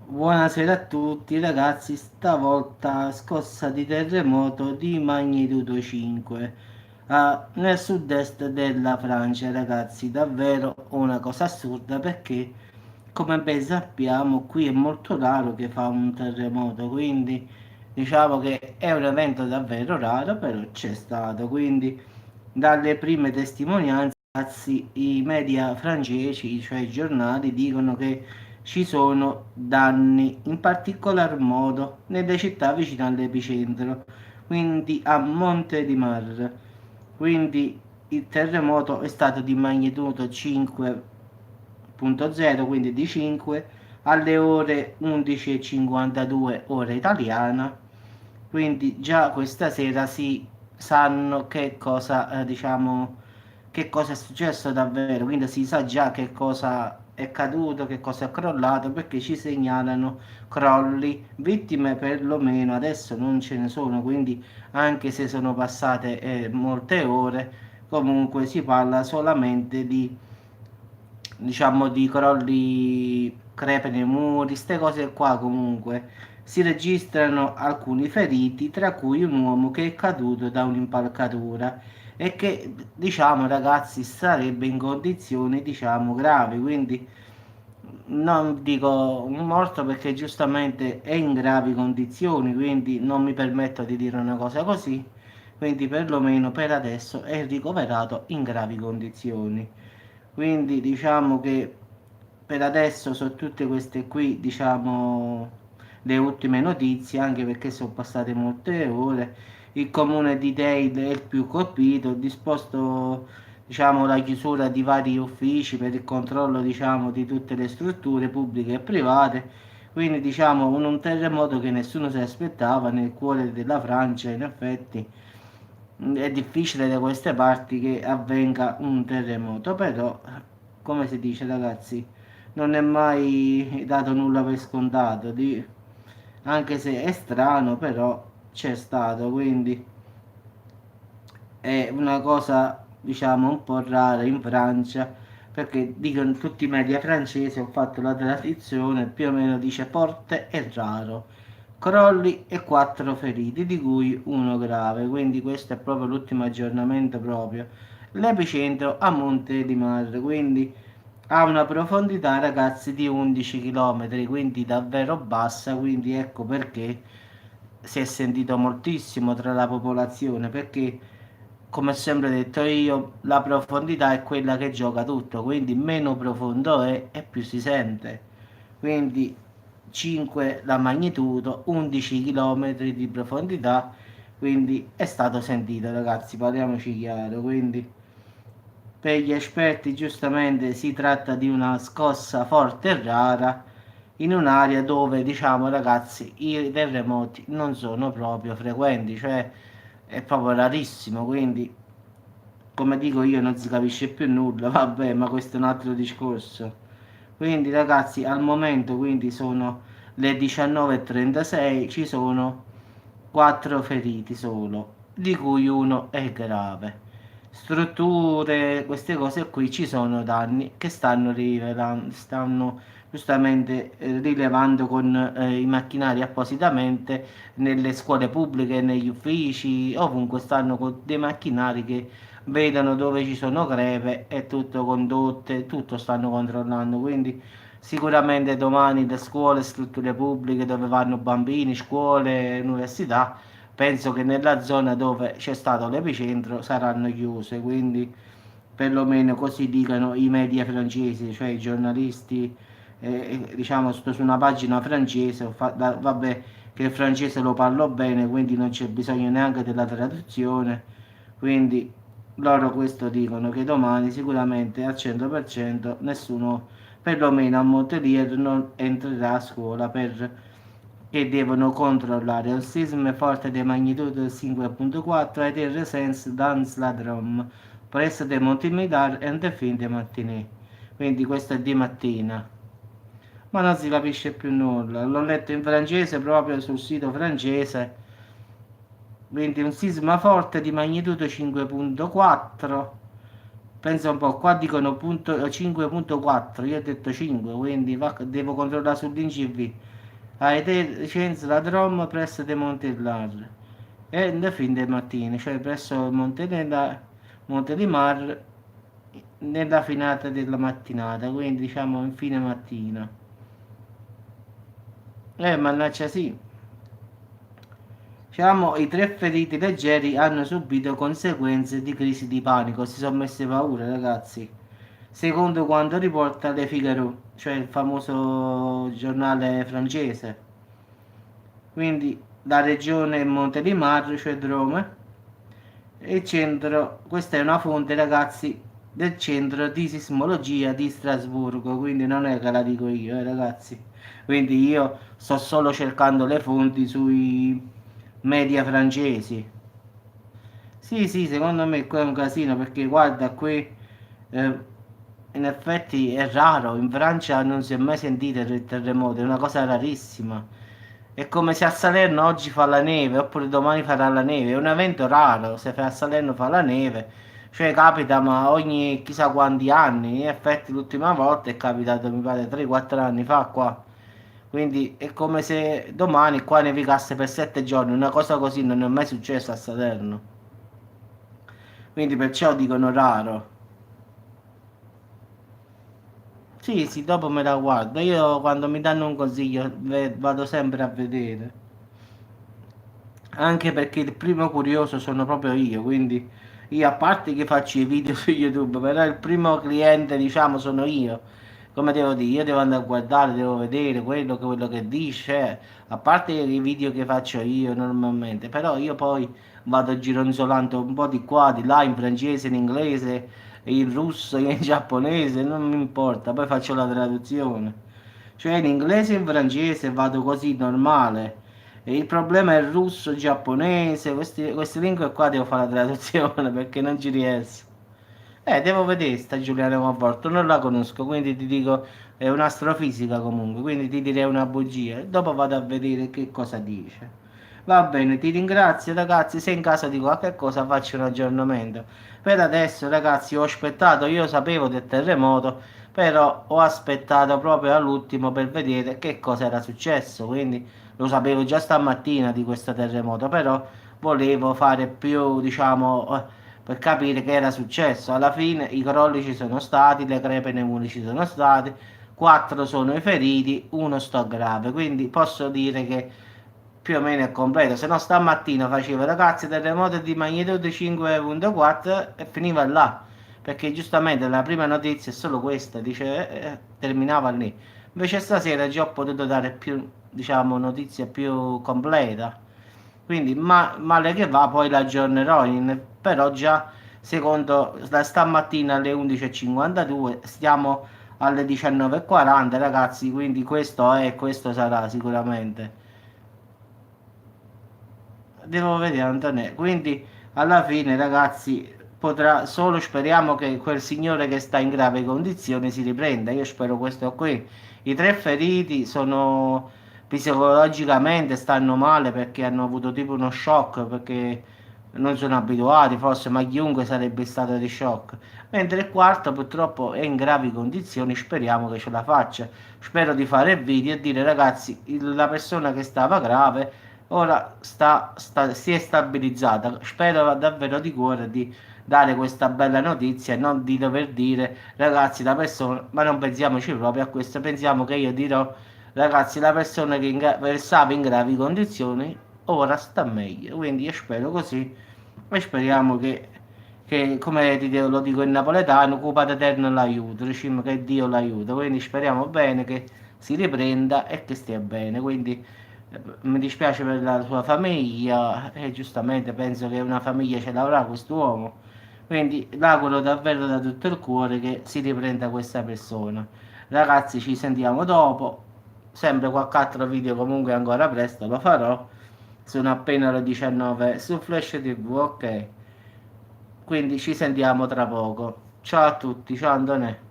Buonasera a tutti ragazzi, stavolta scossa di terremoto di magnitudo 5 nel sud-est della Francia, ragazzi, davvero una cosa assurda perché come ben sappiamo qui è molto raro che fa un terremoto, quindi diciamo che è un evento davvero raro, però c'è stato, quindi dalle prime testimonianze ragazzi, i media francesi, cioè i giornali, dicono che ci sono danni, in particolar modo nelle città vicine all'epicentro, quindi a Monte di Mar. Quindi il terremoto è stato di magnitudo 5.0, quindi di 5, alle ore 11:52 ora italiana. Quindi già questa sera si sanno che cosa, diciamo, che cosa è successo davvero, quindi si sa già che cosa è caduto, che cosa è crollato, perché ci segnalano crolli, vittime perlomeno adesso non ce ne sono, quindi anche se sono passate molte ore, comunque si parla solamente di, diciamo, di crolli, crepe nei muri, queste cose qua comunque. Si registrano alcuni feriti, tra cui un uomo che è caduto da un'impalcatura e che, diciamo, ragazzi, sarebbe in condizioni, diciamo, gravi, quindi non dico un morto perché giustamente è in gravi condizioni, quindi non mi permetto di dire una cosa così, quindi perlomeno per adesso è ricoverato in gravi condizioni. Quindi diciamo che per adesso sono tutte queste qui, diciamo, le ultime notizie, anche perché sono passate molte ore. Il comune di Dale è il più colpito, ha disposto, diciamo, la chiusura di vari uffici per il controllo, diciamo, di tutte le strutture pubbliche e private. Quindi, diciamo, un terremoto che nessuno si aspettava nel cuore della Francia, in effetti. È difficile da queste parti che avvenga un terremoto, però, come si dice, ragazzi, non è mai dato nulla per scontato, anche se è strano, però c'è stato, quindi è una cosa, diciamo, un po' rara in Francia, perché dicono tutti i media francesi, ho fatto la tradizione, più o meno dice forte e raro, crolli e 4 feriti, di cui uno grave, quindi questo è proprio l'ultimo aggiornamento proprio. L'epicentro a Monte di Mar, quindi ha una profondità, ragazzi, di 11 km, quindi davvero bassa, quindi ecco perché si è sentito moltissimo tra la popolazione, perché come ho sempre detto io, la profondità è quella che gioca tutto, quindi meno profondo è e più si sente. Quindi 5 la magnitudo, 11 km di profondità, quindi è stato sentito, ragazzi, parliamoci chiaro, quindi per gli esperti giustamente si tratta di una scossa forte e rara in un'area dove, diciamo, ragazzi, i terremoti non sono proprio frequenti, cioè è proprio rarissimo, quindi come dico io non si capisce più nulla, vabbè, ma questo è un altro discorso. Quindi ragazzi, al momento quindi sono le 19:36, ci sono 4 feriti solo, di cui uno è grave. Strutture, queste cose qui, ci sono danni che stanno rivelando, stanno giustamente rilevando con i macchinari appositamente nelle scuole pubbliche, negli uffici, ovunque stanno con dei macchinari che vedono dove ci sono crepe e tutto condotte, tutto stanno controllando. Quindi sicuramente domani le scuole, strutture pubbliche dove vanno bambini, scuole, università, penso che nella zona dove c'è stato l'epicentro saranno chiuse. Quindi perlomeno così dicono i media francesi, cioè i giornalisti, diciamo sto su una pagina francese, vabbè che il francese lo parlo bene, quindi non c'è bisogno neanche della traduzione, quindi loro questo dicono che domani sicuramente al 100% nessuno, perlomeno a Montpellier, non entrerà a scuola che devono controllare un sisma forte di magnitudo 5.4 a été recensé dans la Drôme presso de Montimedar e de fin de mattinée. Quindi questo è di mattina, ma non si capisce più nulla. L'ho letto in francese proprio sul sito francese. Quindi un sisma forte di magnitudo 5.4. Pensa un po', qua dicono 5.4, io ho detto 5, quindi devo controllare sull'INCV. hai te licenza la Drom presso De Montellar e in fin de mattine, cioè presso il Monte di Mar nella finata della mattinata, quindi diciamo in fine mattina. Mannaggia sì. Diciamo, i tre feriti leggeri hanno subito conseguenze di crisi di panico, si sono messe paura, ragazzi. Secondo quanto riporta Le Figaro, cioè il famoso giornale francese. Quindi la regione Montélimar, cioè Drôme, e il centro, questa è una fonte, ragazzi, del centro di sismologia di Strasburgo, quindi non è che la dico io, ragazzi. Quindi io sto solo cercando le fonti sui media francesi. Sì, sì, secondo me qua è un casino perché guarda qui, eh, in effetti è raro, in Francia non si è mai sentito il terremoto, è una cosa rarissima. È come se a Salerno oggi fa la neve, oppure domani farà la neve, è un evento raro, se a Salerno fa la neve, cioè capita ma ogni chissà quanti anni, in effetti l'ultima volta è capitato mi pare 3-4 anni fa qua. Quindi è come se domani qua nevicasse per 7 giorni, una cosa così non è mai successa a Salerno. Quindi perciò dicono raro. Sì, sì, dopo me la guardo. Io quando mi danno un consiglio vado sempre a vedere. Anche perché il primo curioso sono proprio io, quindi io a parte che faccio i video su YouTube, però il primo cliente, diciamo, sono io. Come devo dire, io devo andare a guardare, devo vedere quello che dice, a parte i video che faccio io normalmente, però io poi vado gironzolando un po' di qua, di là, in francese, in inglese, in russo, in giapponese, non mi importa, poi faccio la traduzione. Cioè in inglese e in francese vado così normale. E il problema è il russo, il giapponese, queste lingue qua devo fare la traduzione perché non ci riesco. Devo vedere sta Giuliana Conforto, non la conosco, quindi ti dico, è un'astrofisica comunque, quindi ti direi una bugia. Dopo vado a vedere che cosa dice. Va bene, ti ringrazio ragazzi, se in caso di qualche cosa faccio un aggiornamento. Per adesso ragazzi ho aspettato, io sapevo del terremoto, però ho aspettato proprio all'ultimo per vedere che cosa era successo, quindi lo sapevo già stamattina di questo terremoto, però volevo fare più, diciamo, per capire che era successo. Alla fine i crolli ci sono stati, le crepe nei muri ci sono state, 4 sono i feriti, uno sto grave, quindi posso dire che più o meno è completo. Se no stamattina facevo ragazzi terremoto di magnitudo 5.4 e finiva là, perché giustamente la prima notizia è solo questa, dice, terminava lì. Invece stasera già ho potuto dare più, diciamo, notizia più completa. Quindi male che va, poi la aggiornerò, però già secondo da stamattina alle 11.52 stiamo alle 19.40 ragazzi, quindi questo è, questo sarà sicuramente. Devo vedere Antonio, quindi alla fine ragazzi potrà solo speriamo che quel signore che sta in grave condizioni si riprenda, io spero questo qui. I tre feriti sono psicologicamente stanno male perché hanno avuto tipo uno shock perché non sono abituati forse, ma chiunque sarebbe stato di shock. Mentre il quarto purtroppo è in gravi condizioni, speriamo che ce la faccia. Spero di fare il video e dire ragazzi, la persona che stava grave ora si è stabilizzata. Spero davvero di cuore di dare questa bella notizia e non di dover dire ragazzi la persona, ma non pensiamoci proprio a questo, pensiamo che io dirò ragazzi la persona che versava in gravi condizioni ora sta meglio. Quindi io spero così e speriamo che come lo dico in napoletano, Cupa Eterno l'aiuto, diciamo che Dio l'aiuta. Quindi speriamo bene che si riprenda e che stia bene. Quindi mi dispiace per la sua famiglia e giustamente penso che una famiglia ce l'avrà quest'uomo. Quindi l'auguro davvero da tutto il cuore che si riprenda questa persona. Ragazzi, ci sentiamo dopo. Sempre qualche altro video comunque ancora presto lo farò. Sono appena le 19 su Flash TV, ok? Quindi ci sentiamo tra poco. Ciao a tutti, ciao Antonè.